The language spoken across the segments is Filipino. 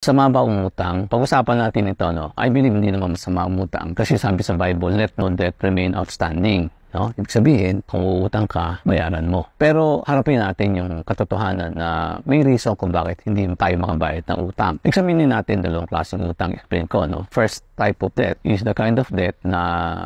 Sama ba umutang? Pag-usapan natin ito, no? I believe hindi naman masama umutang kasi sabi sa Bible, let no debt remain outstanding. No? Ibig sabihin, kung uutang ka, bayaran mo. Pero harapin natin yung katotohanan na may reason kung bakit hindi tayo makabayad ng utang. Examinin natin dalawang klaseng utang. Explain ko, no? First type of debt is the kind of debt na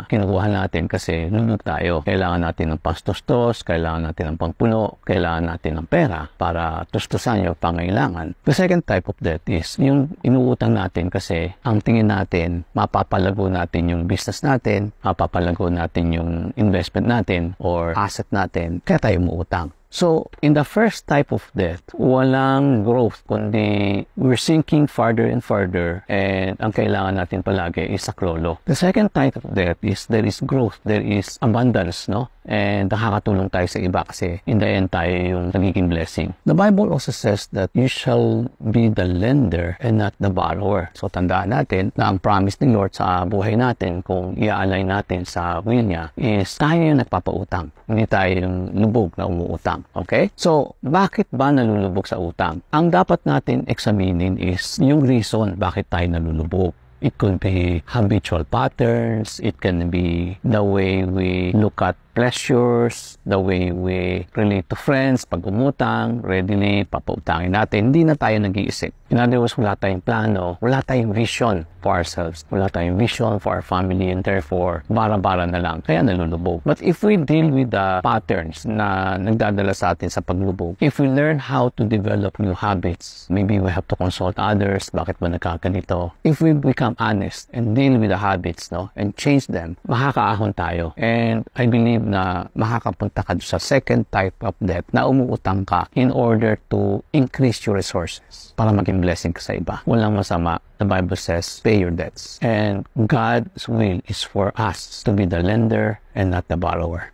kinukuha natin kasi lulog tayo. Kailangan natin ng pastos-tos, kailangan natin ng pangpuno, kailangan natin ng pera para tustusan yung pangailangan. The second type of debt is yung inuutang natin kasi ang tingin natin, mapapalago natin yung business natin, mapapalago natin yung investment natin or asset natin, kaya tayo umuutang. So, in the first type of debt, walang growth, kundi we're sinking farther and farther and ang kailangan natin palagi is saklolo. The second type of debt is there is growth, there is abundance, no? And nakakatulong tayo sa iba kasi in the end tayo yung nagiging blessing. The Bible also says that you shall be the lender and not the borrower. So, tandaan natin na ang promise ni Lord sa buhay natin kung i-align natin sa will niya is tayo yung nagpapautang, hindi tayo yung lubog na umuutang. Okay? So, bakit ba nalulubog sa utang? Ang dapat natin examinin is yung reason bakit tayo nalulubog. It could be habitual patterns. It can be the way we look at pleasures, the way we relate to friends. Pag umutang, readily, papautangin natin. Hindi na tayo nag-iisip. In other words, wala tayong plano, wala tayong vision for ourselves, wala tayong vision for our family, and therefore, bara-bara na lang. Kaya nalulubog. But if we deal with the patterns na nagdadala sa atin sa paglubog, if we learn how to develop new habits, maybe we have to consult others, bakit ba nagkaganito? If we become honest and deal with the habits, no, and change them, makakaahon tayo. And I believe na makakapunta ka sa second type of debt na umuutang ka in order to increase your resources para maging blessing ka sa iba. Walang masama. The Bible says, pay your debts. And God's will is for us to be the lender and not the borrower.